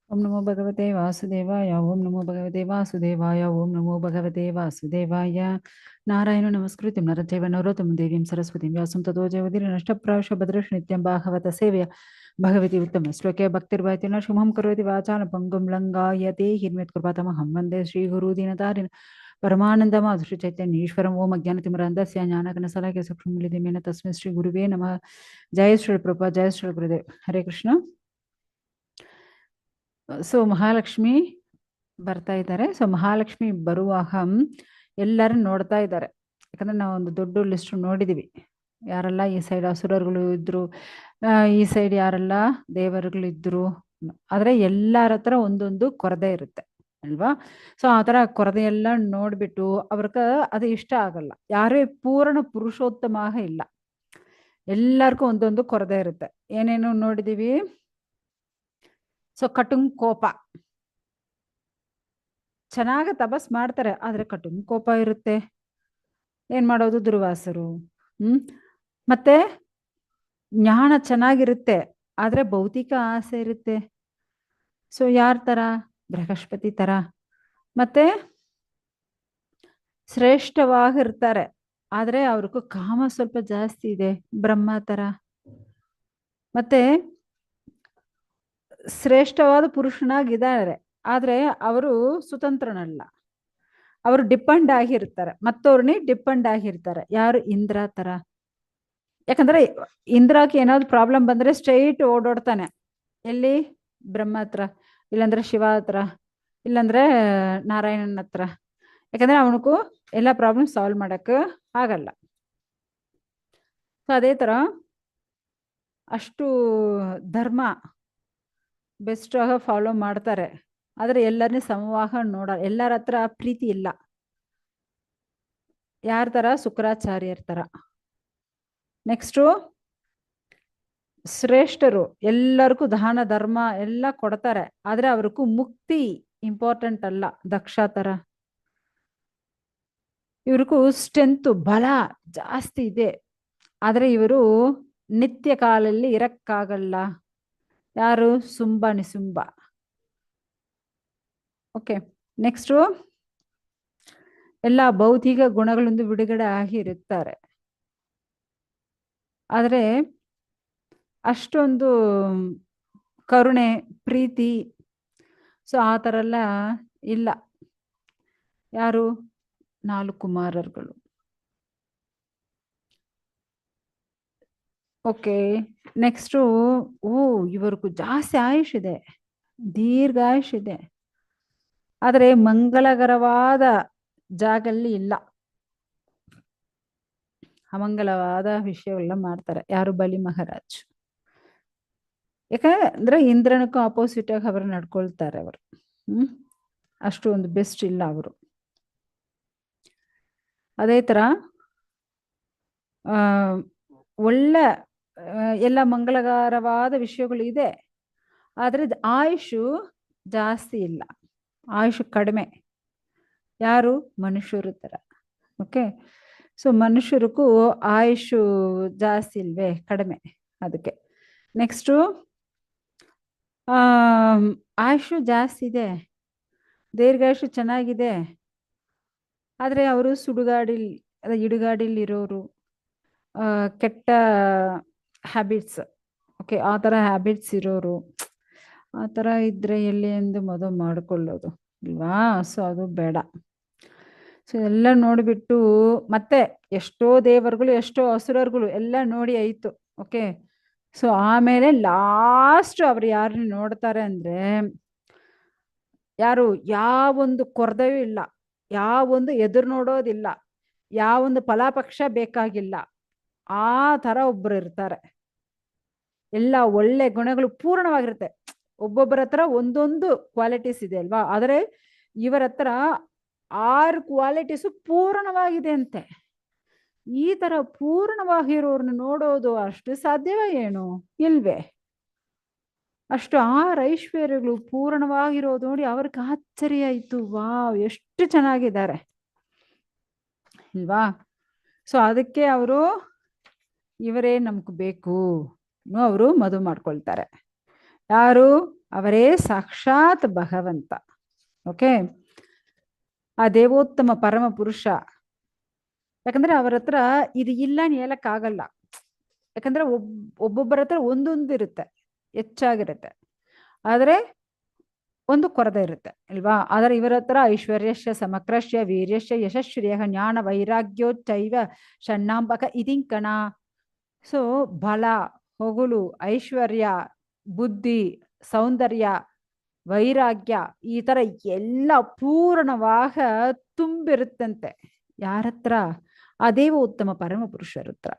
ಓಂ ನಮೋ ಭಗವತೆ ವಾಸುದೇವಾಯ ಓಂ ನಮೋ ಭಗವತೆ ವಾಸುದೇವಾಯ ಓಂ ನಮೋ ಭಗವತೆ ವಾಸುದೇವಾಯ ನಾರಾಯಣ ನಮಸ್ಕೃತ್ಯ ನರಚೈವ ನರೋತ್ತಮಂ ದೇವೀಂ ಸರಸ್ವತೀಂ ವ್ಯಾಸಂ ತತೋ ಜಯವತಿರ್ ನಷ್ಟಪ್ರಾಶ ಭದ್ರಶ್ರೀ ನಿತ್ಯಂ ಭಾಗವತ ಸೇವೆಯ ಭಗವತಿ ಉತ್ತಮ ಶ್ಲೋಕೆ ಭಕ್ತಿರ್ವಾಯ್ತಿನ ಶುಭಂ ಕರೋತಿ ವಾಚಾನ ಪಂಗುಂ ಲಂಗಾಯತೆ ಹಿರ್ಮ್ಯತ್ ಕೃಪಾತಮಹಂ ವಂದೇ ಶ್ರೀ ಗುರು ದೀನತಾರಿಣ ಪರಮಾನಂದ ಮಾಧುಶ್ರೀ ಚೈತನ್ಯ ಈಶ್ವರಂ ಓಂ ಅಜ್ಞಾನತಿಮಿರಾಂಧಸ್ಯ ಜ್ಞಾನಘನ ಸಲಾಕೆ ಸಕ್ಷಮಿಲಿದಿಮೇನ ತಸ್ಮೈ ಶ್ರೀ ಗುರುವೇ ನಮಃ. ಜಯ ಶ್ರೀ ಪ್ರಭಾ, ಜಯ ಶ್ರೀ ಗುರುದೇವ್. ಹರೇ ಕೃಷ್ಣ. ಸೊ ಮಹಾಲಕ್ಷ್ಮಿ ಬರ್ತಾ ಇದ್ದಾರೆ. ಸೊ ಮಹಾಲಕ್ಷ್ಮಿ ಬರುವಾಗ ಎಲ್ಲರೂ ನೋಡ್ತಾ ಇದ್ದಾರೆ. ಯಾಕಂದ್ರೆ ನಾವು ಒಂದು ದೊಡ್ಡ ಲಿಸ್ಟ್ ನೋಡಿದೀವಿ, ಯಾರೆಲ್ಲ ಈ ಸೈಡ್ ಅಸುರರುಗಳು ಇದ್ರು, ಈ ಸೈಡ್ ಯಾರೆಲ್ಲ ದೇವರುಗಳು ಇದ್ರು. ಆದ್ರೆ ಎಲ್ಲರ ಹತ್ರ ಒಂದೊಂದು ಕೊರತೆ ಇರುತ್ತೆ ಅಲ್ವಾ? ಸೊ ಆ ತರ ಕೊರತೆ ಎಲ್ಲ ನೋಡ್ಬಿಟ್ಟು ಅವ್ರಗ ಅದು ಇಷ್ಟ ಆಗಲ್ಲ. ಯಾರೇ ಪೂರ್ಣ ಪುರುಷೋತ್ತಮ ಇಲ್ಲ, ಎಲ್ಲರಿಗೂ ಒಂದೊಂದು ಕೊರತೆ ಇರುತ್ತೆ. ಏನೇನು ನೋಡಿದೀವಿ? ಸೊ ಕಟುಂಗ್ ಕೋಪ, ಚೆನ್ನಾಗ ತಪಸ್ ಮಾಡ್ತಾರೆ ಆದ್ರೆ ಕಟುಂಗ್ ಕೋಪ ಇರುತ್ತೆ. ಏನ್ ಮಾಡೋದು? ದುರ್ವಾಸರು. ಮತ್ತೆ ಜ್ಞಾನ ಚೆನ್ನಾಗಿರುತ್ತೆ ಆದ್ರೆ ಭೌತಿಕ ಆಸೆ ಇರುತ್ತೆ. ಸೊ ಯಾರ ತರ? ಬೃಹಸ್ಪತಿ ತರ. ಮತ್ತೆ ಶ್ರೇಷ್ಠವಾಗಿರ್ತಾರೆ ಆದ್ರೆ ಅವ್ರಿಗೂ ಕಾಮ ಸ್ವಲ್ಪ ಜಾಸ್ತಿ ಇದೆ, ಬ್ರಹ್ಮ ತರ. ಮತ್ತೆ ಶ್ರೇಷ್ಠವಾದ ಪುರುಷನಾಗಿದ್ದಾರೆ ಆದ್ರೆ ಅವರು ಸ್ವತಂತ್ರನಲ್ಲ, ಅವರು ಡಿಪೆಂಡ್ ಆಗಿರ್ತಾರೆ, ಮತ್ತವ್ರನ್ನೇ ಡಿಪೆಂಡ್ ಆಗಿರ್ತಾರೆ. ಯಾರು? ಇಂದ್ರ ತರ. ಯಾಕಂದ್ರೆ ಇಂದ್ರಕ್ಕೆ ಏನಾದ್ರು ಪ್ರಾಬ್ಲಮ್ ಬಂದ್ರೆ ಸ್ಟ್ರೈಟ್ ಓಡಾಡ್ತಾನೆ. ಎಲ್ಲಿ? ಬ್ರಹ್ಮ ಹತ್ರ, ಇಲ್ಲಾಂದ್ರೆ ಶಿವ ಹತ್ರ, ಇಲ್ಲಾಂದ್ರೆ ನಾರಾಯಣನ ಹತ್ರ. ಯಾಕಂದ್ರೆ ಅವನಿಗೂ ಎಲ್ಲ ಪ್ರಾಬ್ಲಮ್ ಸಾಲ್ವ್ ಮಾಡಕ್ ಆಗಲ್ಲ. ಸೊ ಅದೇ ತರ ಅಷ್ಟು ಧರ್ಮ ಬೆಸ್ಟ್ ಆಗ ಫಾಲೋ ಮಾಡ್ತಾರೆ ಆದ್ರೆ ಎಲ್ಲರನ್ನೇ ಸಮವಾಗ ನೋಡ, ಎಲ್ಲರ ಹತ್ರ ಪ್ರೀತಿ ಇಲ್ಲ. ಯಾರ ತರ? ಶುಕ್ರಾಚಾರ್ಯರ ತರ. ನೆಕ್ಸ್ಟು ಶ್ರೇಷ್ಠರು, ಎಲ್ಲರಿಗೂ ದಾನ ಧರ್ಮ ಎಲ್ಲ ಕೊಡ್ತಾರೆ ಆದ್ರೆ ಅವ್ರಿಗೂ ಮುಕ್ತಿ ಇಂಪಾರ್ಟೆಂಟ್ ಅಲ್ಲ, ದಕ್ಷ ತರ. ಇವ್ರಿಗೂ ಸ್ಟ್ರೆಂತ್ ಬಲ ಜಾಸ್ತಿ ಇದೆ ಆದ್ರೆ ಇವರು ನಿತ್ಯ ಕಾಲಲ್ಲಿ ಇರಕ್ಕಾಗಲ್ಲ. ಯಾರು? ಸುಂಬ ನಿಸುಂಬ. ಓಕೆ. ನೆಕ್ಸ್ಟು ಎಲ್ಲ ಭೌತಿಕ ಗುಣಗಳಿಂದ ಬಿಡುಗಡೆ ಆಗಿರುತ್ತಾರೆ ಆದ್ರೆ ಅಷ್ಟೊಂದು ಕರುಣೆ ಪ್ರೀತಿ ಸೊ ಆ ಥರ ಎಲ್ಲ ಇಲ್ಲ. ಯಾರು? 4 ಕುಮಾರರುಗಳು. ಓಕೆ. ನೆಕ್ಸ್ಟು ಇವ್ರಿಗೂ ಜಾಸ್ತಿ ಆಯುಷ್ ಇದೆ, ದೀರ್ಘಾಯುಷ್ ಇದೆ ಆದ್ರೆ ಮಂಗಳಕರವಾದ ಜಾಗಲ್ಲಿ ಇಲ್ಲ, ಅಮಂಗಲವಾದ ವಿಷಯವೆಲ್ಲ ಮಾಡ್ತಾರೆ. ಯಾರು? ಬಲಿ ಮಹಾರಾಜ್. ಯಾಕಂದ್ರೆ ಇಂದ್ರನಕ್ಕೂ ಅಪೋಸಿಟ್ ಆಗಿ ಅವರು ನಡ್ಕೊಳ್ತಾರೆ. ಅವರು ಅಷ್ಟು ಒಂದು ಬೆಸ್ಟ್ ಇಲ್ಲ ಅವರು. ಅದೇ ತರ ಒಳ್ಳೆ ಎಲ್ಲ ಮಂಗಳಕರವಾದ ವಿಷಯಗಳು ಇದೆ ಆದ್ರೆ ಆಯುಷು ಜಾಸ್ತಿ ಇಲ್ಲ, ಆಯುಷು ಕಡಿಮೆ. ಯಾರು? ಮನುಷ್ಯರು ತರ. ಓಕೆ. ಸೊ ಮನುಷ್ಯರಿಗೂ ಆಯುಷು ಜಾಸ್ತಿ ಇಲ್ವೇ? ಕಡಿಮೆ. ಅದಕ್ಕೆ ನೆಕ್ಸ್ಟು ಆಯುಷು ಜಾಸ್ತಿ ಇದೆ, ದೀರ್ಘಾಯುಷು ಚೆನ್ನಾಗಿದೆ ಆದ್ರೆ ಅವರು ಸುಡುಗಾಡಿಲ್ ಇಡುಗಾಡಿಲ್ ಇರೋರು, ಕೆಟ್ಟ ಹ್ಯಾಬಿಟ್ಸ್. ಓಕೆ. ಆ ಥರ ಹ್ಯಾಬಿಟ್ಸ್ ಇರೋರು. ಆ ಥರ ಇದ್ರೆ ಎಲ್ಲಿ ಎಂದು ಮದುವೆ ಮಾಡಿಕೊಳ್ಳೋದು ಇಲ್ವಾ? ಸೊ ಅದು ಬೇಡ. ಸೊ ಎಲ್ಲ ನೋಡಿಬಿಟ್ಟು ಮತ್ತೆ ಎಷ್ಟೋ ದೇವರುಗಳು ಎಷ್ಟೋ ಅಸುರರುಗಳು ಎಲ್ಲ ನೋಡಿ ಆಯ್ತು. ಓಕೆ. ಸೊ ಆಮೇಲೆ ಲಾಸ್ಟ್ ಅವ್ರು ಯಾರನ್ನ ನೋಡ್ತಾರೆ ಅಂದ್ರೆ, ಯಾರು? ಯಾವೊಂದು ಕೊರತೆಯೂ ಇಲ್ಲ, ಯಾವೊಂದು ಎದುರು ನೋಡೋದಿಲ್ಲ, ಯಾವೊಂದು ಫಲಾಪಕ್ಷ ಬೇಕಾಗಿಲ್ಲ, ಆ ತರ ಒಬ್ರು ಇರ್ತಾರೆ. ಎಲ್ಲ ಒಳ್ಳೆ ಗುಣಗಳು ಪೂರ್ಣವಾಗಿರುತ್ತೆ. ಒಬ್ಬೊಬ್ಬರ ಹತ್ರ ಒಂದೊಂದು ಕ್ವಾಲಿಟೀಸ್ ಇದೆ ಅಲ್ವಾ? ಆದರೆ ಇವರ ಹತ್ರ 6 ಕ್ವಾಲಿಟೀಸು ಪೂರ್ಣವಾಗಿದೆ ಅಂತೆ. ಈ ತರ ಪೂರ್ಣವಾಗಿರೋರ್ನ ನೋಡೋದು ಅಷ್ಟು ಸಾಧ್ಯವೇ ಏನು? ಇಲ್ವೇ? ಅಷ್ಟು 6 ಐಶ್ವರ್ಯಗಳು ಪೂರ್ಣವಾಗಿರೋದು ನೋಡಿ ಅವ್ರಿಗೆ ಆಶ್ಚರ್ಯ ಆಯ್ತು. ವಾವ್, ಎಷ್ಟು ಚೆನ್ನಾಗಿದ್ದಾರೆ ಇಲ್ವಾ? ಸೊ ಅದಕ್ಕೆ ಅವರು ಇವರೇ ನಮ್ಗೆ ಬೇಕು ಅವರು ಮದುವೆ ಮಾಡ್ಕೊಳ್ತಾರೆ. ಯಾರು? ಅವರೇ ಸಾಕ್ಷಾತ್ ಭಗವಂತ. ಓಕೆ, ಆ ದೇವೋತ್ತಮ ಪರಮ ಪುರುಷ. ಯಾಕಂದ್ರೆ ಅವರ ಹತ್ರ ಇದು ಇಲ್ಲ ಅಂತ ಹೇಳಕ್ಕಾಗಲ್ಲ. ಯಾಕಂದ್ರೆ ಒಬ್ಬೊಬ್ಬರ ಹತ್ರ ಒಂದೊಂದು ಇರುತ್ತೆ, ಹೆಚ್ಚಾಗಿರುತ್ತೆ, ಆದ್ರೆ ಒಂದು ಕೊರತೆ ಇರುತ್ತೆ ಅಲ್ವಾ. ಆದ್ರೆ ಇವರ ಹತ್ರ ಐಶ್ವರ್ಯಶ್ಯ ಸಮಕ್ರಶ್ಯ ವೀರ್ಯಶ್ಯ ಯಶಸ್ಶ್ರಿಯ ಜ್ಞಾನ ವೈರಾಗ್ಯೋಚ್ಚೈವ ಷಣ್ಣಾಂಬಕ ಇದಿಂಕಣ. ಸೊ ಬಲ, ಹೊಗಳು, ಐಶ್ವರ್ಯ, ಬುದ್ಧಿ, ಸೌಂದರ್ಯ, ವೈರಾಗ್ಯ, ಈ ತರ ಎಲ್ಲ ಪೂರ್ಣವಾಗ ತುಂಬಿರುತ್ತಂತೆ. ಯಾರತ್ರ? ಆ ದೇವ ಉತ್ತಮ ಪರಮ ಪುರುಷರ ಹತ್ರ.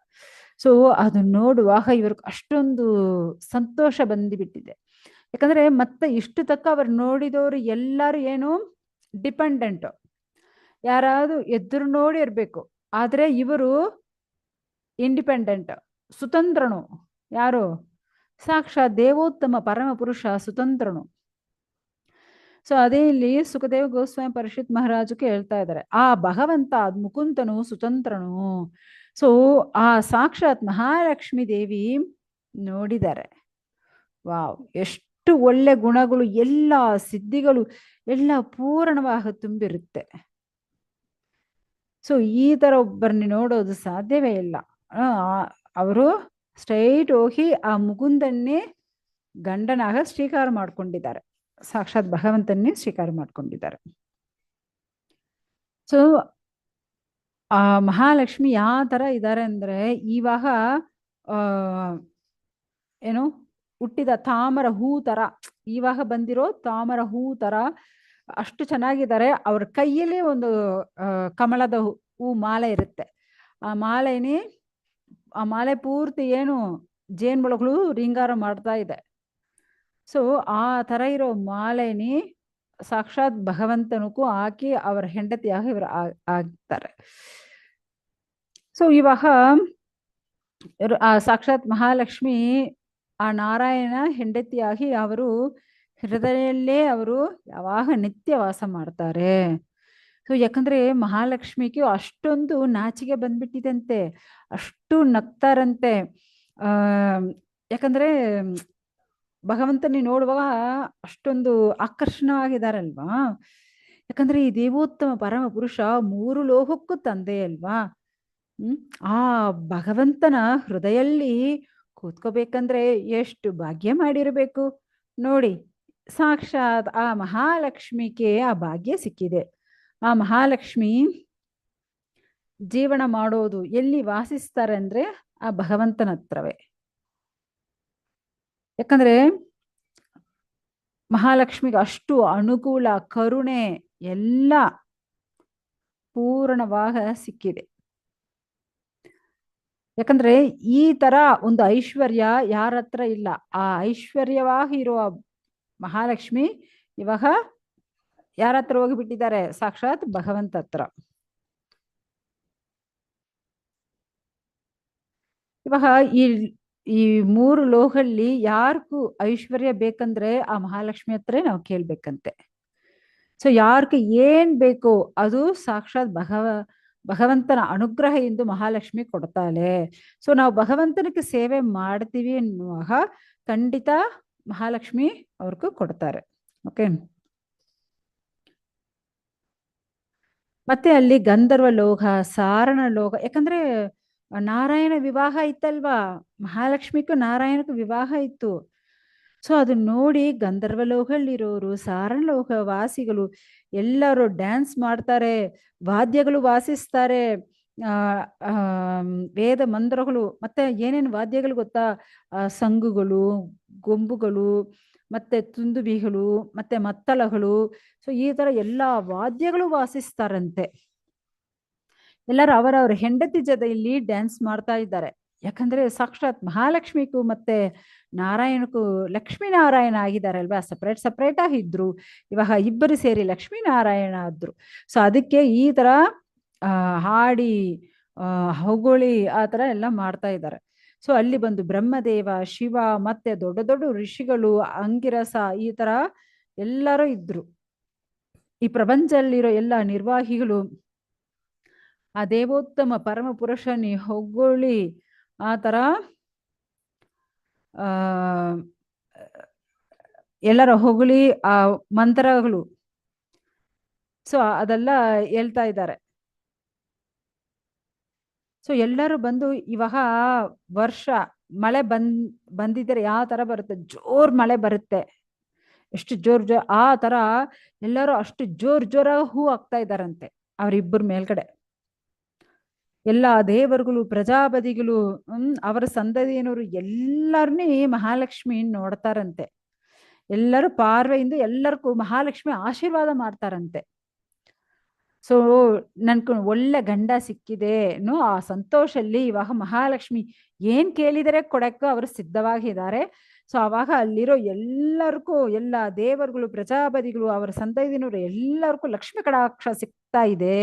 ಸೊ ಅದು ನೋಡುವಾಗ ಇವ್ರಿಗೆ ಅಷ್ಟೊಂದು ಸಂತೋಷ ಬಂದುಬಿಟ್ಟಿದೆ. ಯಾಕಂದ್ರೆ ಮತ್ತೆ ಇಷ್ಟು ತಕ್ಕ ಅವ್ರು ನೋಡಿದವರು ಎಲ್ಲರೂ ಏನು ಡಿಪೆಂಡೆಂಟ್, ಯಾರಾದ್ರೂ ಎದುರು ನೋಡಿ ಇರ್ಬೇಕು. ಆದ್ರೆ ಇವರು ಇಂಡಿಪೆಂಡೆಂಟ್, ಸ್ವತಂತ್ರನು. ಯಾರು? ಸಾಕ್ಷಾತ್ ದೇವೋತ್ತಮ ಪರಮ ಪುರುಷ ಸ್ವತಂತ್ರನು. ಸೊ ಅದೇ ಇಲ್ಲಿ ಸುಖದೇವ ಗೋಸ್ವಾಮಿ ಪರಿಷತ್ ಮಹಾರಾಜಕ್ಕೆ ಹೇಳ್ತಾ ಇದ್ದಾರೆ, ಆ ಭಗವಂತ ಮುಕುಂದನು ಸ್ವತಂತ್ರನು. ಸೊ ಆ ಸಾಕ್ಷಾತ್ ಮಹಾಲಕ್ಷ್ಮೀ ದೇವಿ ನೋಡಿದ್ದಾರೆ. ವಾವ್, ಎಷ್ಟು ಒಳ್ಳೆ ಗುಣಗಳು, ಎಲ್ಲ ಸಿದ್ಧಿಗಳು ಎಲ್ಲ ಪೂರ್ಣವಾಗಿ ತುಂಬಿರುತ್ತೆ. ಸೊ ಈ ತರ ಒಬ್ಬರನ್ನ ನೋಡೋದು ಸಾಧ್ಯವೇ ಇಲ್ಲ. ಅವರು ಸ್ಟ್ರೈಟ್ ಹೋಗಿ ಆ ಮುಕುಂದನ್ನೇ ಗಂಡನಾಗ ಸ್ವೀಕಾರ ಮಾಡ್ಕೊಂಡಿದ್ದಾರೆ, ಸಾಕ್ಷಾತ್ ಭಗವಂತನ್ನೇ ಸ್ವೀಕಾರ ಮಾಡ್ಕೊಂಡಿದ್ದಾರೆ. ಸೊ ಆ ಮಹಾಲಕ್ಷ್ಮಿ ಯಾವ ತರ ಇದ್ದಾರೆ ಅಂದ್ರೆ, ಇವಾಗ ಏನು ಹುಟ್ಟಿದ ತಾಮರ ಹೂ ತರ, ಇವಾಗ ಬಂದಿರೋ ತಾಮರ ಹೂ ತರ ಅಷ್ಟು ಚೆನ್ನಾಗಿದ್ದಾರೆ. ಅವ್ರ ಕೈಯಲ್ಲಿ ಒಂದು ಕಮಲದ ಹೂ ಮಾಲೆ ಇರುತ್ತೆ. ಆ ಮಾಲೆ ಪೂರ್ತಿ ಏನು ಜೇನುಹುಳುಗಳು ರಿಂಗಾರ ಮಾಡ್ತಾ ಇದೆ. ಸೊ ಆ ತರ ಇರೋ ಮಾಲೆನಿ ಸಾಕ್ಷಾತ್ ಭಗವಂತನಕ್ಕೂ ಹಾಕಿ ಅವರ ಹೆಂಡತಿಯಾಗಿ ಇವರು ಆಗ್ತಾರೆ. ಸೊ ಇವಾಗ ಆ ಸಾಕ್ಷಾತ್ ಮಹಾಲಕ್ಷ್ಮಿ ಆ ನಾರಾಯಣ ಹೆಂಡತಿಯಾಗಿ ಅವರು ಹೃದಯದಲ್ಲೇ ಅವರು ಯಾವಾಗ ನಿತ್ಯ ವಾಸ ಮಾಡ್ತಾರೆ. ಸೊ ಯಾಕಂದ್ರೆ ಮಹಾಲಕ್ಷ್ಮಿಗೆ ಅಷ್ಟೊಂದು ನಾಚಿಕೆ ಬಂದ್ಬಿಟ್ಟಿದಂತೆ, ಅಷ್ಟು ನಗ್ತಾರಂತೆ. ಯಾಕಂದ್ರೆ ಭಗವಂತನಿ ನೋಡುವಾಗ ಅಷ್ಟೊಂದು ಆಕರ್ಷಣವಾಗಿದ್ದಾರಲ್ವಾ. ಯಾಕಂದ್ರೆ ಈ ದೇವೋತ್ತಮ ಪರಮ ಪುರುಷ 3 ಲೋಕಕ್ಕೂ ತಂದೆ ಅಲ್ವಾ. ಆ ಭಗವಂತನ ಹೃದಯಲ್ಲಿ ಕೂತ್ಕೋಬೇಕಂದ್ರೆ ಎಷ್ಟು ಭಾಗ್ಯ ಮಾಡಿರಬೇಕು ನೋಡಿ. ಸಾಕ್ಷಾತ್ ಆ ಮಹಾಲಕ್ಷ್ಮಿಗೆ ಆ ಭಾಗ್ಯ ಸಿಕ್ಕಿದೆ. ಆ ಮಹಾಲಕ್ಷ್ಮಿ ಜೀವನ ಮಾಡೋದು ಎಲ್ಲಿ ವಾಸಿಸ್ತಾರೆ ಅಂದ್ರೆ ಆ ಭಗವಂತನ ಹತ್ರವೇ. ಯಾಕಂದ್ರೆ ಮಹಾಲಕ್ಷ್ಮಿಗೆ ಅಷ್ಟು ಅನುಕೂಲ, ಕರುಣೆ ಎಲ್ಲ ಪೂರ್ಣವಾಗ ಸಿಕ್ಕಿದೆ. ಯಾಕಂದ್ರೆ ಈ ತರ ಒಂದು ಐಶ್ವರ್ಯ ಯಾರ ಹತ್ರ ಇಲ್ಲ. ಆ ಐಶ್ವರ್ಯವಾಗಿ ಇರುವ ಮಹಾಲಕ್ಷ್ಮಿ ಇವಾಗ ಯಾರ ಹತ್ರ ಹೋಗಿಬಿಟ್ಟಿದ್ದಾರೆ? ಸಾಕ್ಷಾತ್ ಭಗವಂತ ಹತ್ರ. ಇವಾಗ ಈ 3 ಲೋಕಲ್ಲಿ ಯಾರಿಗೂ ಐಶ್ವರ್ಯ ಬೇಕಂದ್ರೆ ಆ ಮಹಾಲಕ್ಷ್ಮಿ ಹತ್ರ ನಾವು ಕೇಳ್ಬೇಕಂತೆ. ಸೊ ಯಾರಿಗೆ ಏನ್ ಬೇಕು ಅದು ಸಾಕ್ಷಾತ್ ಭಗವಂತನ ಅನುಗ್ರಹ ಎಂದು ಮಹಾಲಕ್ಷ್ಮಿ ಕೊಡ್ತಾಳೆ. ಸೊ ನಾವು ಭಗವಂತನಿಗೆ ಸೇವೆ ಮಾಡ್ತೀವಿ ಎನ್ನುವಾಗ ಖಂಡಿತ ಮಹಾಲಕ್ಷ್ಮಿ ಅವ್ರಿಗೂ ಕೊಡ್ತಾರೆ. ಓಕೆ, ಮತ್ತೆ ಅಲ್ಲಿ ಗಂಧರ್ವ ಲೋಕ, ಸಾರಣ ಲೋಕ. ಯಾಕಂದ್ರೆ ನಾರಾಯಣ ವಿವಾಹ ಇತ್ತಲ್ವಾ, ಮಹಾಲಕ್ಷ್ಮಿಗೂ ನಾರಾಯಣಕ್ಕೂ ವಿವಾಹ ಇತ್ತು. ಸೊ ಅದನ್ನ ನೋಡಿ ಗಂಧರ್ವ ಲೋಕದಲ್ಲಿರೋರು, ಸಾರಣ ಲೋಕ ವಾಸಿಗಳು ಎಲ್ಲರೂ ಡ್ಯಾನ್ಸ್ ಮಾಡ್ತಾರೆ, ವಾದ್ಯಗಳು ವಾಸಿಸ್ತಾರೆ. ವೇದ ಮಂತ್ರಗಳು ಮತ್ತೆ ಏನೇನು ವಾದ್ಯಗಳು ಗೊತ್ತಾ? ಸಂಗುಗಳು, ಗೊಂಬುಗಳು, ಮತ್ತೆ ತುಂದುಬಿಗಳು, ಮತ್ತೆ ಮತ್ತಳಗಳು. ಸೊ ಈ ತರ ಎಲ್ಲಾ ವಾದ್ಯಗಳು ವಾಸಿಸ್ತಾರಂತೆ. ಎಲ್ಲರೂ ಅವರವ್ರ ಹೆಂಡತಿ ಜೊತೆಯಲ್ಲಿ ಡ್ಯಾನ್ಸ್ ಮಾಡ್ತಾ ಇದ್ದಾರೆ. ಯಾಕಂದ್ರೆ ಸಾಕ್ಷಾತ್ ಮಹಾಲಕ್ಷ್ಮಿಗೂ ಮತ್ತೆ ನಾರಾಯಣಕ್ಕೂ ಲಕ್ಷ್ಮೀನಾರಾಯಣ ಆಗಿದ್ದಾರಲ್ವಾ, ಸಪ್ರೇಟ್ ಆಗಿದ್ರು. ಇವಾಗ ಇಬ್ಬರು ಸೇರಿ ಲಕ್ಷ್ಮೀನಾರಾಯಣ ಆದ್ರು. ಸೊ ಅದಕ್ಕೆ ಈ ತರ ಹಾಡಿ ಹೊಗಳಿ ಆ ತರ ಎಲ್ಲ ಮಾಡ್ತಾ ಇದ್ದಾರೆ. ಸೊ ಅಲ್ಲಿ ಬಂದು ಬ್ರಹ್ಮದೇವ, ಶಿವ, ಮತ್ತೆ ದೊಡ್ಡ ದೊಡ್ಡ ಋಷಿಗಳು, ಅಂಗಿರಸ, ಈ ತರ ಎಲ್ಲರೂ ಇದ್ರು. ಈ ಪ್ರಪಂಚದಲ್ಲಿರೋ ಎಲ್ಲ ನಿರ್ವಾಹಿಗಳು ಆ ದೇವೋತ್ತಮ ಪರಮ ಪುರುಷನಿ ಹೊಗಳಿ ಆ ತರ ಎಲ್ಲರ ಹೊಗಳಿ ಆ ಮಂತ್ರಗಳು. ಸೊ ಅದೆಲ್ಲ ಹೇಳ್ತಾ ಇದ್ದಾರೆ. ಸೊ ಎಲ್ಲರೂ ಬಂದು ಇವಾಗ ವರ್ಷ ಮಳೆ ಬಂದಿದ್ರೆ ಯಾವ ತರ ಬರುತ್ತೆ, ಜೋರ್ ಮಳೆ ಬರುತ್ತೆ, ಎಷ್ಟು ಜೋರ್ ಆ ತರ ಎಲ್ಲರೂ ಅಷ್ಟು ಜೋರಾಗಿ ಹೂ ಹಾಕ್ತಾ ಇದ್ದಾರಂತೆ ಅವರಿಬ್ಬರ ಮೇಲ್ಗಡೆ. ಎಲ್ಲ ದೇವರುಗಳು, ಪ್ರಜಾಪತಿಗಳು, ಅವರ ಸಂತತಿಯನವರು ಎಲ್ಲರನ್ನೇ ಮಹಾಲಕ್ಷ್ಮಿ ನೋಡ್ತಾರಂತೆ. ಎಲ್ಲರೂ ಪಾರ್ವೆಯಿಂದ ಎಲ್ಲರಿಗೂ ಮಹಾಲಕ್ಷ್ಮಿ ಆಶೀರ್ವಾದ ಮಾಡ್ತಾರಂತೆ. ಸೊ ನನ್ಕೊಂಡು ಒಳ್ಳೆ ಗಂಡ ಸಿಕ್ಕಿದೆ ಆ ಸಂತೋಷಲ್ಲಿ ಇವಾಗ ಮಹಾಲಕ್ಷ್ಮಿ ಏನ್ ಕೇಳಿದರೆ ಕೊಡಕ್ಕೆ ಅವರು ಸಿದ್ಧವಾಗಿದ್ದಾರೆ. ಸೊ ಅವಾಗ ಅಲ್ಲಿರೋ ಎಲ್ಲರಿಗೂ, ಎಲ್ಲ ದೇವರುಗಳು, ಪ್ರಜಾಪತಿಗಳು, ಅವರ ಸಂತತಿನವರು ಎಲ್ಲರಿಗೂ ಲಕ್ಷ್ಮಿ ಕಟಾಕ್ಷ ಸಿಗ್ತಾ ಇದೆ.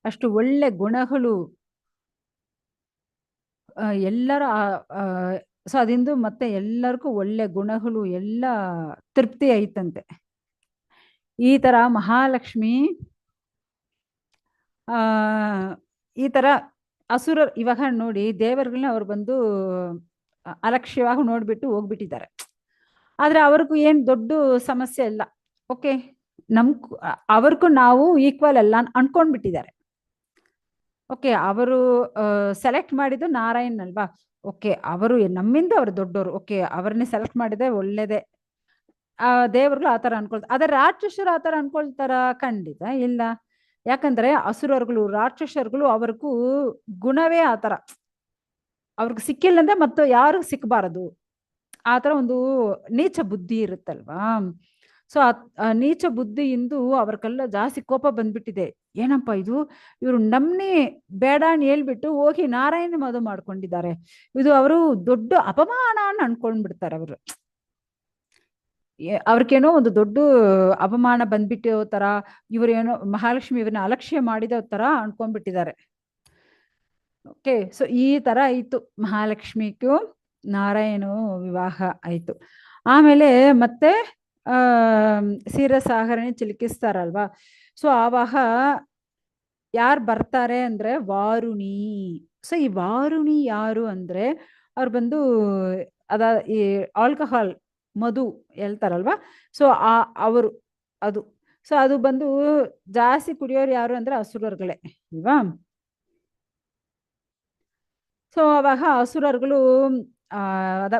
ಅಷ್ಟು ಒಳ್ಳೆ ಗುಣಗಳು ಎಲ್ಲರ ಸೊ ಅದಿಂದು ಮತ್ತೆ ಎಲ್ಲರಿಗೂ ಒಳ್ಳೆ ಗುಣಗಳು ಎಲ್ಲ ತೃಪ್ತಿ ಐತಂತೆ. ಈ ತರ ಮಹಾಲಕ್ಷ್ಮಿ ಈ ತರ ಅಸುರ ಇವಾಗ ನೋಡಿ ದೇವರುಗಳನ್ನ ಅವ್ರು ಬಂದು ಅಲಕ್ಷ್ಯವಾಗಿ ನೋಡ್ಬಿಟ್ಟು ಹೋಗ್ಬಿಟ್ಟಿದ್ದಾರೆ. ಆದ್ರೆ ಅವ್ರಿಗೂ ಏನ್ ದೊಡ್ಡ ಸಮಸ್ಯೆ ಇಲ್ಲ. ಓಕೆ, ಅವ್ರಿಗೂ ನಾವು ಈಕ್ವಲ್ ಅಲ್ಲ ಅನ್ಕೊಂಡ್ಬಿಟ್ಟಿದ್ದಾರೆ. ಓಕೆ, ಅವರು ಸೆಲೆಕ್ಟ್ ಮಾಡಿದ್ದು ನಾರಾಯಣ್ ಅಲ್ವಾ. ಓಕೆ, ಅವರು ನಮ್ಮಿಂದ ಅವ್ರು ದೊಡ್ಡವರು. ಓಕೆ, ಅವ್ರನ್ನೇ ಸೆಲೆಕ್ಟ್ ಮಾಡಿದೆ ಒಳ್ಳೇದೇ. ದೇವರುಗಳು ಆತರ ಅನ್ಕೊಳ್ತಾರೆ. ಆದ್ರೆ ರಾಕ್ಷಸರು ಆತರ ಅನ್ಕೊಳ್ತಾರ? ಖಂಡಿತ ಇಲ್ಲ. ಯಾಕಂದ್ರೆ ಅಸುರರುಗಳು, ರಾಕ್ಷಸರುಗಳು ಅವ್ರಿಗೂ ಗುಣವೇ ಆತರ. ಅವ್ರಿಗೆ ಸಿಕ್ಕಿಲ್ಲ ಅಂದ್ರೆ ಮತ್ತೆ ಯಾರು ಸಿಕ್ಕಬಾರದು, ಆತರ ಒಂದು ನೀಚ ಬುದ್ಧಿ ಇರುತ್ತಲ್ವಾ. ಸೊ ಆ ನೀಚ ಬುದ್ಧಿಯಿಂದ ಅವ್ರಿಗೆಲ್ಲ ಜಾಸ್ತಿ ಕೋಪ ಬಂದ್ಬಿಟ್ಟಿದೆ. ಏನಪ್ಪಾ ಇದು, ಇವರು ನಮ್ನೇ ಬೇಡ ಅಂತ ಹೇಳ್ಬಿಟ್ಟು ಹೋಗಿ ನಾರಾಯಣ ಮದುವೆ ಮಾಡ್ಕೊಂಡಿದ್ದಾರೆ, ಇದು ಅವರು ದೊಡ್ಡ ಅಪಮಾನ ಅಂತ ಅನ್ಕೊಂಡ್ಬಿಡ್ತಾರೆ ಅವರು. ಅವ್ರಿಗೇನೋ ಒಂದು ದೊಡ್ಡ ಅಪಮಾನ ಬಂದ್ಬಿಟ್ಟು ತರ, ಇವರೇನೋ ಮಹಾಲಕ್ಷ್ಮಿ ಇವ್ರನ್ನ ಅಲಕ್ಷ್ಯ ಮಾಡಿದ ತರ ಅನ್ಕೊಂಡ್ಬಿಟ್ಟಿದ್ದಾರೆ. ಓಕೆ, ಸೊ ಈ ತರ ಆಯ್ತು ಮಹಾಲಕ್ಷ್ಮಿಗೂ ನಾರಾಯಣ ವಿವಾಹ ಆಯ್ತು. ಆಮೇಲೆ ಮತ್ತೆ ಕ್ಷೀರಸಾಗರನೇ ಚಿಲುಕಿಸ್ತಾರಲ್ವಾ. ಸೊ ಆವಾಗ ಯಾರು ಬರ್ತಾರೆ ಅಂದ್ರೆ ವಾರುಣಿ. ಸೊ ಈ ವಾರುಣಿ ಯಾರು ಅಂದ್ರೆ ಅವ್ರು ಬಂದು ಈ ಆಲ್ಕಹಾಲ್, ಮಧು ಹೇಳ್ತಾರಲ್ವಾ. ಸೊ ಅವರು ಅದು. ಸೊ ಅದು ಬಂದು ಜಾಸ್ತಿ ಕುಡಿಯೋರು ಯಾರು ಅಂದ್ರೆ ಅಸುರರುಗಳೇ ಅಲ್ವಾ. ಸೊ ಅವಾಗ ಅಸುರರುಗಳು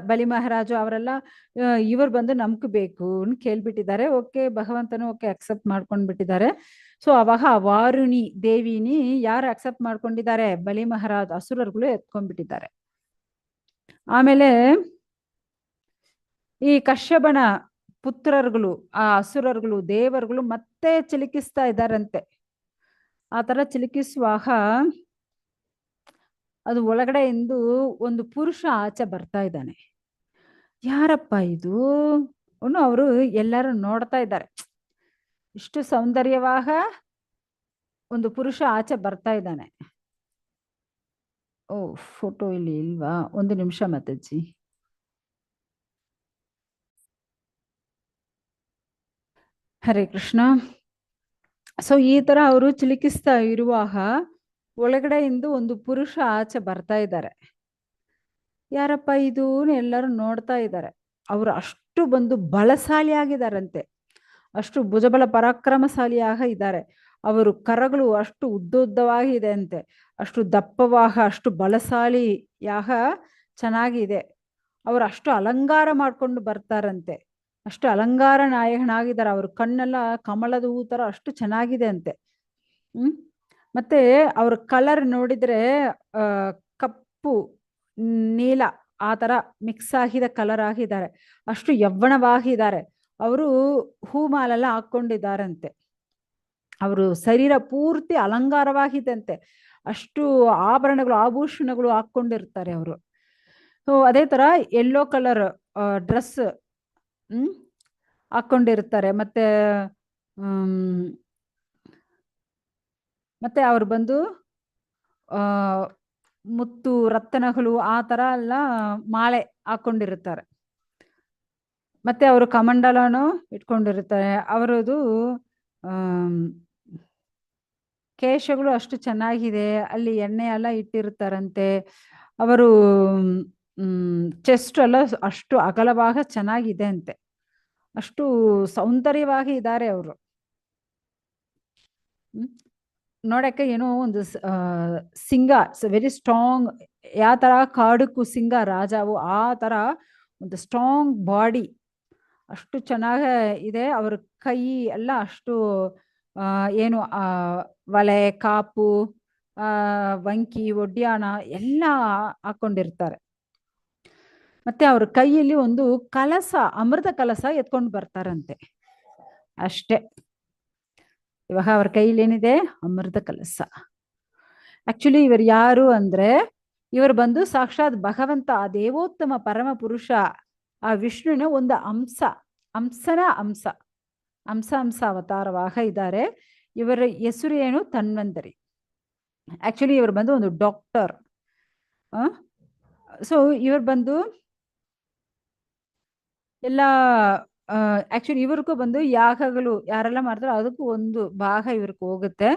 ಬಲಿ ಮಹಾರಾಜು ಅವರೆಲ್ಲ ಇವರು ಬಂದು ಬೇಕು ಕೇಳ್ಬಿಟ್ಟಿದ್ದಾರೆ. ಓಕೆ, ಭಗವಂತನು ಓಕೆ ಅಕ್ಸೆಪ್ಟ್ ಮಾಡ್ಕೊಂಡ್ಬಿಟ್ಟಿದ್ದಾರೆ. ಸೊ ಅವಾಗ ವಾರುಣಿ ದೇವಿನಿ ಯಾರು ಅಕ್ಸೆಪ್ಟ್ ಮಾಡ್ಕೊಂಡಿದ್ದಾರೆ? ಬಲಿ ಮಹಾರಾಜ್, ಅಸುರರುಗಳು ಎತ್ಕೊಂಡ್ಬಿಟ್ಟಿದ್ದಾರೆ. ಆಮೇಲೆ ಈ ಕಶ್ಯಪನ ಪುತ್ರರುಗಳು, ಆ ಅಸುರರುಗಳು, ದೇವರುಗಳು ಮತ್ತೆ ಚಿಲುಕಿಸ್ತಾ ಇದ್ದಾರಂತೆ. ಆ ತರ ಚಿಲುಕಿಸುವಾಗ ಅದು ಒಳಗಡೆಯಿಂದ ಒಂದು ಪುರುಷ ಆಚೆ ಬರ್ತಾ ಇದ್ದಾನೆ. ಯಾರಪ್ಪ ಇದು ಅವರು ಎಲ್ಲರೂ ನೋಡ್ತಾ ಇದ್ದಾರೆ. ಇಷ್ಟು ಸೌಂದರ್ಯವಾಗ ಒಂದು ಪುರುಷ ಆಚೆ ಬರ್ತಾ ಇದ್ದಾನೆ. ಓ, ಫೋಟೋ ಇಲ್ಲಿ ಇಲ್ವಾ? ಒಂದು ನಿಮಿಷ ಮಾತಾಜಿ. ಹರೇ ಕೃಷ್ಣ. ಸೊ ಈ ತರ ಅವರು ಚಿಲುಕಿಸ್ತಾ ಇರುವಾಗ ಒಳಗಡೆಯಿಂದ ಒಂದು ಪುರುಷ ಆಚೆ ಬರ್ತಾ ಇದ್ದಾರೆ. ಯಾರಪ್ಪ ಇದು ಎಲ್ಲರೂ ನೋಡ್ತಾ ಇದ್ದಾರೆ. ಅವರು ಅಷ್ಟು ಬಂದು ಬಲಶಾಲಿ ಆಗಿದಾರಂತೆ, ಅಷ್ಟು ಭುಜಬಲ ಪರಾಕ್ರಮಶಾಲಿಯಾಗ ಇದ್ದಾರೆ. ಅವರು ಕರಗಳು ಅಷ್ಟು ಉದ್ದುದ್ದವಾಗಿದೆ ಅಂತೆ, ಅಷ್ಟು ದಪ್ಪವಾಗ, ಅಷ್ಟು ಬಲಶಾಲಿಯಾಗ ಚೆನ್ನಾಗಿದೆ. ಅವರು ಅಷ್ಟು ಅಲಂಕಾರ ಮಾಡ್ಕೊಂಡು ಬರ್ತಾರಂತೆ, ಅಷ್ಟು ಅಲಂಕಾರ ನಾಯಕನಾಗಿದ್ದಾರೆ. ಅವ್ರ ಕಣ್ಣೆಲ್ಲ ಕಮಲದ ಹೂ ತರ ಅಷ್ಟು ಚೆನ್ನಾಗಿದೆ ಅಂತೆ. ಮತ್ತೆ ಅವ್ರ ಕಲರ್ ನೋಡಿದ್ರೆ ಕಪ್ಪು ನೀಲ ಆ ತರ ಮಿಕ್ಸ್ ಆಗಿದ ಕಲರ್ ಆಗಿದ್ದಾರೆ, ಅಷ್ಟು ಯವ್ವನವಾಗಿದ್ದಾರೆ. ಅವರು ಹೂಮಾಲೆಲ್ಲ ಹಾಕೊಂಡಿದ್ದಾರಂತೆ, ಅವರು ಶರೀರ ಪೂರ್ತಿ ಅಲಂಕಾರವಾಗಿದಂತೆ, ಅಷ್ಟು ಆಭರಣಗಳು, ಆಭೂಷಣಗಳು ಹಾಕೊಂಡಿರ್ತಾರೆ ಅವರು. ಸೊ ಅದೇ ತರ ಯೆಲ್ಲೋ ಕಲರ್ ಡ್ರೆಸ್ ಹಾಕೊಂಡಿರ್ತಾರೆ. ಮತ್ತೆ ಮತ್ತೆ ಅವ್ರು ಬಂದು ಮುತ್ತು ರತ್ನಗಳು ಆ ತರ ಎಲ್ಲ ಮಾಲೆ ಹಾಕೊಂಡಿರುತ್ತಾರೆ. ಮತ್ತೆ ಅವರು ಕಮಂಡಲನು ಇಟ್ಕೊಂಡಿರ್ತಾರೆ. ಅವರದು ಕೇಶಗಳು ಅಷ್ಟು ಚೆನ್ನಾಗಿದೆ, ಅಲ್ಲಿ ಎಣ್ಣೆ ಎಲ್ಲ ಇಟ್ಟಿರ್ತಾರಂತೆ. ಅವರು ಚೆಸ್ಟ್ ಎಲ್ಲ ಅಷ್ಟು ಅಗಲವಾಗ ಚೆನ್ನಾಗಿದೆ ಅಂತೆ, ಅಷ್ಟು ಸೌಂದರ್ಯವಾಗಿ ಇದ್ದಾರೆ ಅವರು. ನೋಡಕ್ಕೆ ಏನೋ ಒಂದು ಸಿಂಗ ವೆರಿ ಸ್ಟ್ರಾಂಗ್, ಯಾವ ತರ ಕಾಡಕ್ಕೂ ಸಿಂಗ ರಾಜವು ಆ ತರ ಒಂದು ಸ್ಟ್ರಾಂಗ್ ಬಾಡಿ, ಅಷ್ಟು ಚೆನ್ನಾಗ ಇದೆ. ಅವ್ರ ಕೈ ಎಲ್ಲ ಅಷ್ಟು ಏನು ವಲೆ ಕಾಪು ವಂಕಿ ಒಡ್ಯಾಣ ಎಲ್ಲ ಹಾಕೊಂಡಿರ್ತಾರೆ. ಮತ್ತೆ ಅವ್ರ ಕೈಯಲ್ಲಿ ಒಂದು ಕಲಸ, ಅಮೃತ ಕಲಸ ಎತ್ಕೊಂಡು ಬರ್ತಾರಂತೆ ಅಷ್ಟೇ. ಇವಾಗ ಅವ್ರ ಕೈಯಲ್ಲಿ ಏನಿದೆ? ಅಮೃತ ಕಲಸ. ಆಕ್ಚುಲಿ ಇವರು ಯಾರು ಅಂದ್ರೆ, ಇವರು ಬಂದು ಸಾಕ್ಷಾತ್ ಭಗವಂತ, ಆ ದೇವೋತ್ತಮ ಪರಮ ಪುರುಷ, ಆ ವಿಷ್ಣುವಿನ ಒಂದು ಅಂಶ, ಅಂಶ ಅವತಾರವಾಗ ಇದ್ದಾರೆ. ಇವರ ಹೆಸರು ಏನು? ಧನ್ವಂತರಿ. ಆಕ್ಚುಲಿ ಇವರು ಬಂದು ಒಂದು ಡಾಕ್ಟರ್. ಸೊ ಇವರು ಬಂದು ಎಲ್ಲ ಆಕ್ಚುಲಿ ಇವ್ರಿಗೂ ಬಂದು ಯಾಗಗಳು ಯಾರೆಲ್ಲ ಮಾಡ್ತಾರೋ ಅದಕ್ಕೂ ಒಂದು ಭಾಗ ಇವ್ರಿಗೆ ಹೋಗುತ್ತೆ.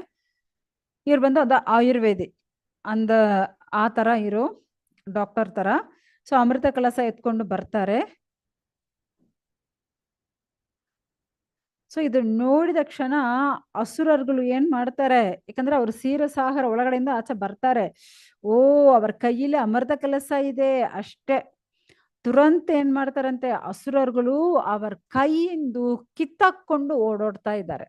ಇವ್ರು ಬಂದು ಅದು ಆಯುರ್ವೇದಿಕ್ ಅಂದ ಆ ತರ ಇರೋ ಡಾಕ್ಟರ್ ತರ. ಸೊ ಅಮೃತ ಕಲಸ ಎತ್ಕೊಂಡು ಬರ್ತಾರೆ. ಸೊ ಇದು ನೋಡಿದ ಕ್ಷಣ ಅಸುರರುಗಳು ಏನ್ ಮಾಡ್ತಾರೆ, ಯಾಕಂದ್ರೆ ಅವ್ರು ಕ್ಷೀರಸಾಗರ ಒಳಗಡೆಯಿಂದ ಆಚೆ ಬರ್ತಾರೆ. ಓ, ಅವ್ರ ಕೈಯಲ್ಲಿ ಅಮೃತ ಕಲಸ ಇದೆ ಅಷ್ಟೇ. ತುರಂತ ಏನ್ ಮಾಡ್ತಾರಂತೆ ಅಸುರರುಗಳು, ಅವರ ಕೈಯಿಂದ ಕಿತ್ತಾಕೊಂಡು ಓಡೋಡ್ತಾ ಇದ್ದಾರೆ.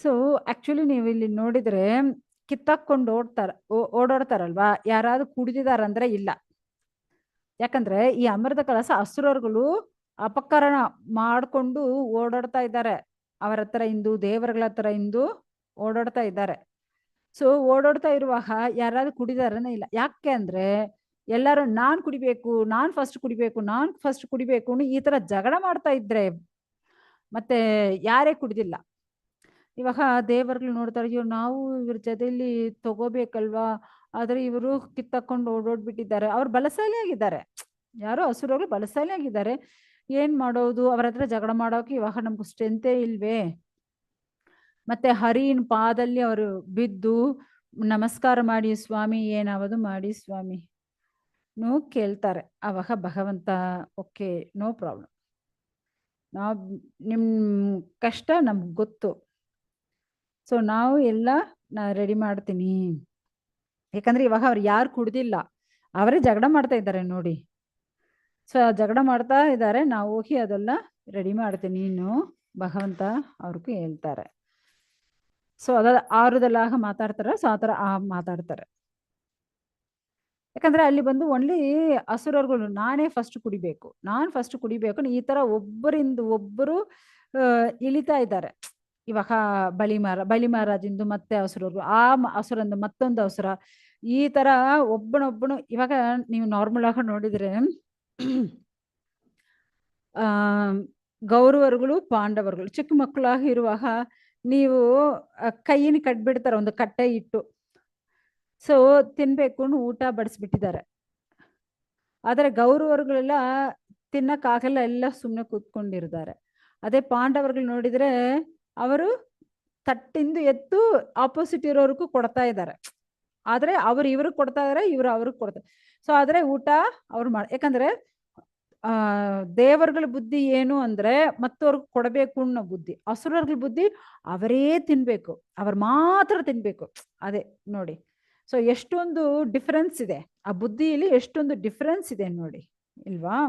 ಸೊ ಆಕ್ಚುಲಿ ನೀವು ಇಲ್ಲಿ ನೋಡಿದ್ರೆ ಕಿತ್ತಾಕೊಂಡು ಓಡಾಡ್ತಾರಲ್ವಾ, ಯಾರಾದ್ರೂ ಕುಡಿದಿದಾರಂದ್ರೆ ಇಲ್ಲ. ಯಾಕಂದ್ರೆ ಈ ಅಮೃತ ಕಲಸ ಅಸುರರುಗಳು ಅಪಕರಣ ಮಾಡ್ಕೊಂಡು ಓಡಾಡ್ತಾ ಇದ್ದಾರೆ. ಅವರ ಹತ್ರ ಇಂದು ದೇವರುಗಳ ಹತ್ರ ಇಂದು ಓಡಾಡ್ತಾ ಇದ್ದಾರೆ. ಸೊ ಓಡಾಡ್ತಾ ಇರುವಾಗ ಯಾರಾದ್ರೂ ಕುಡಿದಾರನೇ ಇಲ್ಲ. ಯಾಕೆ ಅಂದ್ರೆ ಎಲ್ಲರೂ ನಾನ್ ಕುಡಿಬೇಕು, ನಾನ್ ಫಸ್ಟ್ ಕುಡಿಬೇಕು ಈ ತರ ಜಗಳ ಮಾಡ್ತಾ ಇದ್ರೆ ಮತ್ತೆ ಯಾರೇ ಕುಡಿದಿಲ್ಲ. ಇವಾಗ ದೇವರುಗಳು ನೋಡ್ತಾರೆ, ಅಯ್ಯೋ ನಾವು ಇವ್ರ ಜೊತೆಯಲ್ಲಿ ತಗೋಬೇಕಲ್ವಾ, ಆದ್ರೆ ಇವರು ಕಿತ್ತಕೊಂಡು ಓಡೋಡ್ಬಿಟ್ಟಿದ್ದಾರೆ. ಅವ್ರು ಬಲಶಾಲಿಯಾಗಿದ್ದಾರೆ, ಯಾರೋ ಹಸುರಗಳು ಬಲಶಾಲಿಯಾಗಿದ್ದಾರೆ. ಏನ್ ಮಾಡೋದು, ಅವರ ಹತ್ರ ಜಗಳ ಮಾಡೋಕೆ ಇವಾಗ ನಮ್ಗೆ ಸ್ಟ್ರೆಂತೇ ಇಲ್ವೇ. ಮತ್ತೆ ಹರಿನ್ ಪಾದಲ್ಲಿ ಅವರು ಬಿದ್ದು ನಮಸ್ಕಾರ ಮಾಡಿ ಸ್ವಾಮಿ, ಏನಾவது ಮಾಡಿ ಸ್ವಾಮಿ ಕೇಳ್ತಾರೆ. ಅವಾಗ ಭಗವಂತ ಓಕೆ, ನೋ ಪ್ರಾಬ್ಲಮ್, ನಿಮ್ ಕಷ್ಟ ನಮ್ಗೆ ಗೊತ್ತು. ಸೊ ನಾವು ಎಲ್ಲ ರೆಡಿ ಮಾಡ್ತೀನಿ. ಯಾಕಂದ್ರೆ ಇವಾಗ ಅವ್ರು ಯಾರು ಕುಡ್ದಿಲ್ಲ, ಅವರೇ ಜಗಳ ಮಾಡ್ತಾ ಇದ್ದಾರೆ ನೋಡಿ. ಸೊ ಜಗಳ ಮಾಡ್ತಾ ಇದ್ದಾರೆ, ನಾವು ಹೋಗಿ ಅದೆಲ್ಲ ರೆಡಿ ಮಾಡ್ತೀನಿ ನೀನು ಭಗವಂತ ಅವ್ರಿಗೂ ಹೇಳ್ತಾರೆ. ಸೊ ಅದ ಆರುದಲ್ಲಾಗ ಮಾತಾಡ್ತಾರೆ. ಸೊ ಆತರ ಮಾತಾಡ್ತಾರೆ. ಯಾಕಂದ್ರೆ ಅಲ್ಲಿ ಬಂದು ಓನ್ಲಿ ಅಸುರರುಗಳು ನಾನೇ ಫಸ್ಟ್ ಕುಡಿಬೇಕು ಈ ತರ ಒಬ್ಬರಿಂದ ಒಬ್ಬರು ಇಳಿತಾ ಇದ್ದಾರೆ. ಇವಾಗ ಬಲಿ ಮಹಾರಾಜಿಂದು ಮತ್ತೆ ಅಸುರರು, ಆ ಅಸುರಂದು ಮತ್ತೊಂದು ಅಸುರ, ಈ ತರ ಒಬ್ಬನೊಬ್ಬನು. ಇವಾಗ ನೀವು ನಾರ್ಮಲ್ ಆಗಿ ನೋಡಿದ್ರೆ ಗೌರವರುಗಳು ಪಾಂಡವರುಗಳು ಚಿಕ್ಕ ಮಕ್ಕಳಾಗಿ ಇರುವಾಗ ನೀವು ಕೈಯನ್ನು ಕಟ್ಬಿಡ್ತಾರೆ ಒಂದು ಕಟ್ಟೆ ಇಟ್ಟು. ಸೊ ತಿನ್ಬೇಕು ಊಟ ಬಡಿಸ್ಬಿಟ್ಟಿದ್ದಾರೆ. ಆದರೆ ಗೌರವರುಗಳೆಲ್ಲ ತಿನ್ನಕ್ಕಾಗಲ್ಲ, ಎಲ್ಲ ಸುಮ್ಮನೆ ಕೂತ್ಕೊಂಡಿರ್ತಾರೆ. ಅದೇ ಪಾಂಡವರುಗಳು ನೋಡಿದ್ರೆ ಅವರು ತಟ್ಟಿಂದು ಎತ್ತು ಆಪೋಸಿಟ್ ಇರೋರ್ಗೂ ಕೊಡ್ತಾ ಇದ್ದಾರೆ. ಆದ್ರೆ ಅವ್ರು ಇವ್ರಿಗೆ ಕೊಡ್ತಾ ಇದಾರೆ, ಇವ್ರು ಅವ್ರಿಗೆ ಕೊಡ್ತಾರೆ. ಸೊ ಆದ್ರೆ ಊಟ ಅವ್ರು ಯಾಕಂದ್ರೆ ದೇವರುಗಳ ಬುದ್ಧಿ ಏನು ಅಂದ್ರೆ ಮತ್ತವ್ರಿಗೆ ಕೊಡಬೇಕು ಅನ್ನೋ ಬುದ್ಧಿ. ಅಸುರಗಳ ಬುದ್ಧಿ ಅವರೇ ತಿನ್ಬೇಕು, ಅವ್ರು ಮಾತ್ರ ತಿನ್ಬೇಕು. ಅದೇ ನೋಡಿ, ಸೊ ಎಷ್ಟೊಂದು ಡಿಫರೆನ್ಸ್ ಇದೆ ಆ ಬುದ್ಧಿಯಲ್ಲಿ, ಎಷ್ಟೊಂದು ಡಿಫರೆನ್ಸ್ ಇದೆ ನೋಡಿ, ಇಲ್ವಾ?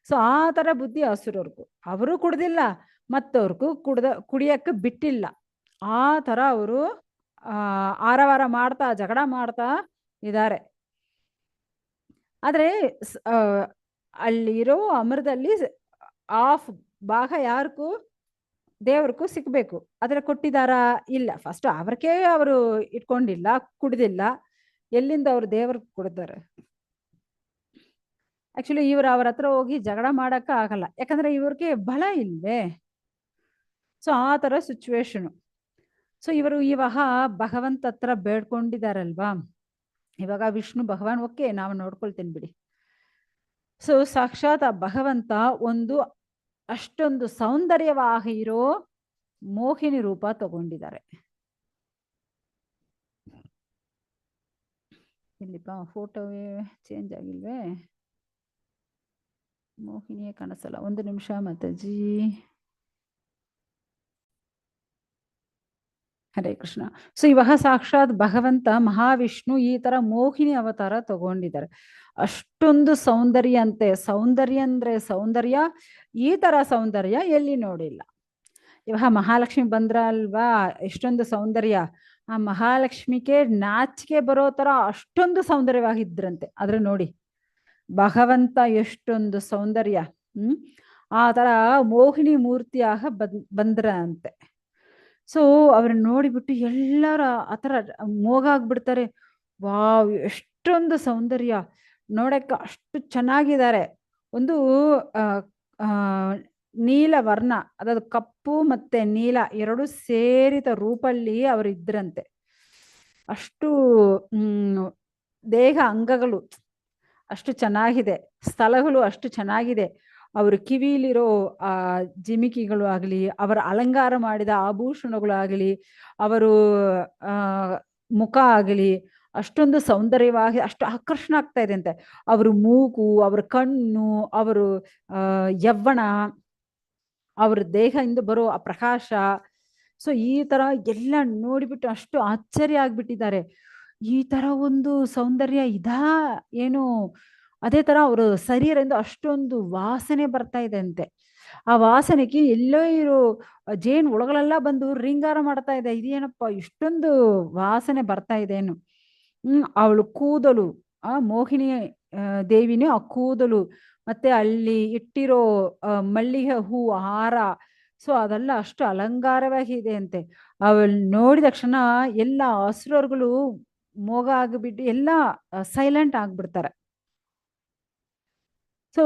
ಸೊ ಆ ತರ ಬುದ್ಧಿ ಅಸುರರ್ಗೂ, ಅವರು ಕುಡ್ದಿಲ್ಲ ಮತ್ತವ್ರಿಗೂ ಕುಡಿಯಕ್ಕೆ ಬಿಟ್ಟಿಲ್ಲ. ಆ ತರ ಅವರು ಆರವಾರ ಮಾಡ್ತಾ ಜಗಳ ಮಾಡ್ತಾ ಇದ್ದಾರೆ. ಆದ್ರೆ ಅಲ್ಲಿರೋ ಅಮೃತದಲ್ಲಿ ಆಫ್ ಭಾಗ ಯಾರಿಗೂ ದೇವ್ರಿಗೂ ಸಿಕ್ಬೇಕು. ಆದ್ರೆ ಕೊಟ್ಟಿದಾರ? ಇಲ್ಲ. ಫಸ್ಟ್ ಅವ್ರಕ್ಕೆ ಅವರು ಇಟ್ಕೊಂಡಿಲ್ಲ, ಕುಡ್ದಿಲ್ಲ, ಎಲ್ಲಿಂದ ಅವ್ರು ದೇವ್ರಿಗೆ ಕೊಡ್ತಾರೆ? ಆಕ್ಚುಲಿ ಇವ್ರು ಅವ್ರ ಹತ್ರ ಹೋಗಿ ಜಗಳ ಮಾಡಕ್ಕ ಆಗಲ್ಲ, ಯಾಕಂದ್ರೆ ಇವ್ರಿಗೆ ಬಲ ಇಲ್ವೇ. ಸೊ ಆ ತರ ಸಿಚುವೇಶನು. ಸೊ ಇವರು ಇವಾಗ ಭಗವಂತ ಹತ್ರ ಬೇಡ್ಕೊಂಡಿದಾರಲ್ವಾ, ಇವಾಗ ವಿಷ್ಣು ಭಗವಾನ್ ಓಕೆ ನಾವು ನೋಡ್ಕೊಳ್ತೀನಿ ಬಿಡಿ. ಸೊ ಸಾಕ್ಷಾತ್ ಆ ಭಗವಂತ ಒಂದು ಅಷ್ಟೊಂದು ಸೌಂದರ್ಯವಾಗಿ ಇರೋ ಮೋಹಿನಿ ರೂಪ ತಗೊಂಡಿದ್ದಾರೆ. ಇಲ್ಲಿಪ್ಪ ಫೋಟೋವೇ ಚೇಂಜ್ ಆಗಿಲ್ವೇ? ಮೋಹಿನಿಯೇ ಕಾಣಿಸಲ್ಲ. ಒಂದು ನಿಮಿಷ ಮಾತಾಜಿ. ಹರೇ ಕೃಷ್ಣ. ಸೊ ಇವಾಗ ಸಾಕ್ಷಾತ್ ಭಗವಂತ ಮಹಾವಿಷ್ಣು ಈ ತರ ಮೋಹಿನಿ ಅವತಾರ ತಗೊಂಡಿದ್ದಾರೆ. ಅಷ್ಟೊಂದು ಸೌಂದರ್ಯ ಅಂತೆ. ಸೌಂದರ್ಯ ಅಂದ್ರೆ ಸೌಂದರ್ಯ, ಈ ತರ ಸೌಂದರ್ಯ ಎಲ್ಲಿ ನೋಡಿಲ್ಲ. ಇವಾಗ ಮಹಾಲಕ್ಷ್ಮಿ ಬಂದ್ರ ಅಲ್ವಾ, ಎಷ್ಟೊಂದು ಸೌಂದರ್ಯ. ಆ ಮಹಾಲಕ್ಷ್ಮಿಗೆ ನಾಚಿಕೆ ಬರೋ ತರ ಅಷ್ಟೊಂದು ಸೌಂದರ್ಯವಾಗಿದ್ರಂತೆ. ಆದ್ರೆ ನೋಡಿ ಭಗವಂತ ಎಷ್ಟೊಂದು ಸೌಂದರ್ಯ. ಆ ತರ ಮೋಹಿನಿ ಮೂರ್ತಿಯಾಗ ಬಂದ್ರ ಅಂತೆ. ಸೊ ಅವ್ರನ್ನ ನೋಡಿಬಿಟ್ಟು ಎಲ್ಲರ ಆತರ ಮೋಗಾಗ್ಬಿಡ್ತಾರೆ. ವಾವ್, ಎಷ್ಟೊಂದು ಸೌಂದರ್ಯ, ನೋಡಕ್ಕ ಅಷ್ಟು ಚೆನ್ನಾಗಿದ್ದಾರೆ. ಒಂದು ಆ ಆ ನೀಲ ವರ್ಣ, ಅದಾದ ಕಪ್ಪು ಮತ್ತೆ ನೀಲ ಎರಡು ಸೇರಿದ ರೂಪಲ್ಲಿ ಅವರು ಇದ್ರಂತೆ. ಅಷ್ಟು ದೇಹ ಅಂಗಗಳು ಅಷ್ಟು ಚೆನ್ನಾಗಿದೆ, ಸ್ಥಳಗಳು ಅಷ್ಟು ಚೆನ್ನಾಗಿದೆ. ಅವರು ಕಿವಿಲಿರೋ ಆ ಜಿಮಿಕಿಗಳು ಆಗಲಿ, ಅವರ ಅಲಂಕಾರ ಮಾಡಿದ ಆಭೂಷಣಗಳು ಆಗಲಿ, ಅವರು ಮುಖ ಆಗಲಿ ಅಷ್ಟೊಂದು ಸೌಂದರ್ಯವಾಗಿ ಅಷ್ಟು ಆಕರ್ಷಣೆ ಆಗ್ತಾ ಇದೆ ಅಂತೆ. ಅವ್ರ ಮೂಗು, ಅವ್ರ ಕಣ್ಣು, ಅವರು ಯವ್ವನ, ಅವ್ರ ದೇಹದಿಂದ ಬರೋ ಆ ಪ್ರಕಾಶ. ಸೊ ಈ ತರ ಎಲ್ಲ ನೋಡಿಬಿಟ್ಟು ಅಷ್ಟು ಆಶ್ಚರ್ಯ ಆಗ್ಬಿಟ್ಟಿದ್ದಾರೆ. ಈ ತರ ಒಂದು ಸೌಂದರ್ಯ ಇದಾ ಏನು? ಅದೇ ತರ ಅವರು ಶರೀರದಿಂದ ಅಷ್ಟೊಂದು ವಾಸನೆ ಬರ್ತಾ ಇದೆ ಅಂತೆ. ಆ ವಾಸನೆಗೆ ಎಲ್ಲೋ ಇರೋ ಜೇನು ಒಳಗಳೆಲ್ಲ ಬಂದು ರಿಂಗಾರ ಮಾಡ್ತಾ ಇದೆ. ಇದೇನಪ್ಪ ಇಷ್ಟೊಂದು ವಾಸನೆ ಬರ್ತಾ ಇದೆ ಏನು? ಅವಳು ಕೂದಲು, ಆ ಮೋಹಿನಿ ದೇವಿನೇ ಆ ಕೂದಲು, ಮತ್ತೆ ಅಲ್ಲಿ ಇಟ್ಟಿರೋ ಮಲ್ಲಿಗೆ ಹೂ ಹಾರ, ಸೊ ಅದೆಲ್ಲ ಅಷ್ಟು ಅಲಂಕಾರವಾಗಿ ಅಂತೆ. ಅವಳು ನೋಡಿದ ತಕ್ಷಣ ಎಲ್ಲ ಅಸುರರುಗಳು ಮೋಗ ಆಗಿಬಿಟ್ಟು ಎಲ್ಲ ಸೈಲೆಂಟ್ ಆಗ್ಬಿಡ್ತಾರೆ. ಸೊ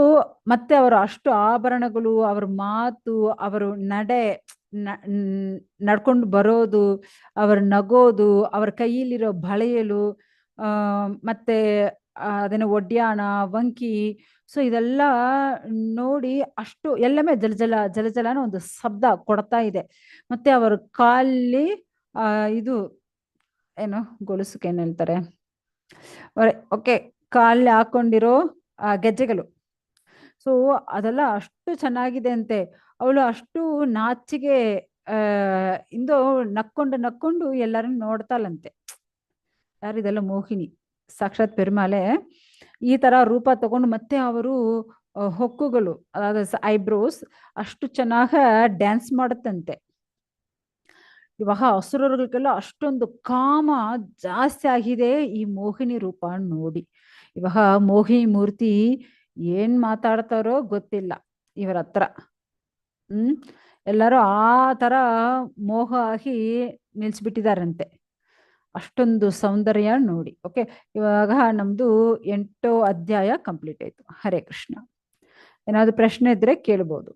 ಮತ್ತೆ ಅವರು ಅಷ್ಟು ಆಭರಣಗಳು, ಅವ್ರ ಮಾತು, ಅವರು ನಡೆ, ನಡ್ಕೊಂಡು ಬರೋದು, ಅವ್ರ ನಗೋದು, ಅವ್ರ ಕೈಯಲ್ಲಿರೋ ಬಳೆಯಲು, ಮತ್ತೆ ಅದೇನೋ ಒಡ್ಯಾಣ, ವಂಕಿ, ಸೊ ಇದೆಲ್ಲ ನೋಡಿ ಅಷ್ಟು ಎಲ್ಲಮೇ ಜಲಜಲ ಜಲಜಲನ ಒಂದು ಶಬ್ದ ಕೊಡ್ತಾ ಇದೆ. ಮತ್ತೆ ಅವರ ಕಾಲಿ ಇದು ಏನು ಗೊಲುಸುಕೆ ಏನ್ ಹೇಳ್ತಾರೆ, ಓಕೆ, ಕಾಲಿ ಹಾಕೊಂಡಿರೋ ಗೆಜ್ಜೆಗಳು. ಸೊ ಅದೆಲ್ಲ ಅಷ್ಟು ಚೆನ್ನಾಗಿದೆ ಅಂತೆ. ಅವಳು ಅಷ್ಟು ನಾಚಿಗೆ ಇಂದು ನಕ್ಕೊಂಡು ನಕ್ಕೊಂಡು ಎಲ್ಲರನ್ನು ನೋಡ್ತಾಳಂತೆ. ಯಾರಿದೆಲ್ಲ ಮೋಹಿನಿ ಸಾಕ್ಷಾತ್ ಪೆರುಮಾಲೆ ಈ ತರ ರೂಪ ತಗೊಂಡು, ಮತ್ತೆ ಅವರು ಹೊಕ್ಕುಗಳು, ಅದಾದ ಐಬ್ರೋಸ್ ಅಷ್ಟು ಚೆನ್ನಾಗ ಡ್ಯಾನ್ಸ್ ಮಾಡುತ್ತಂತೆ. ಇವಾಗ ಅಸುರರಿಗೆಲ್ಲ ಅಷ್ಟೊಂದು ಕಾಮ ಜಾಸ್ತಿ ಆಗಿದೆ ಈ ಮೋಹಿನಿ ರೂಪ ನೋಡಿ. ಇವಾಗ ಮೋಹಿನಿ ಮೂರ್ತಿ ಏನ್ ಮಾತಾಡ್ತಾರೋ ಗೊತ್ತಿಲ್ಲ ಇವರ ಹತ್ರ. ಎಲ್ಲರೂ ಆ ತರ ಮೋಹ ಆಗಿ ನಿಲ್ಸ್ಬಿಟ್ಟಿದಾರಂತೆ. ಅಷ್ಟೊಂದು ಸೌಂದರ್ಯ ನೋಡಿ. ಓಕೆ, ಇವಾಗ ನಮ್ದು 8ನೇ ಅಧ್ಯಾಯ ಕಂಪ್ಲೀಟ್ ಆಯ್ತು. ಹರೇ ಕೃಷ್ಣ. ಏನಾದ್ರು ಪ್ರಶ್ನೆ ಇದ್ರೆ ಕೇಳ್ಬೋದು.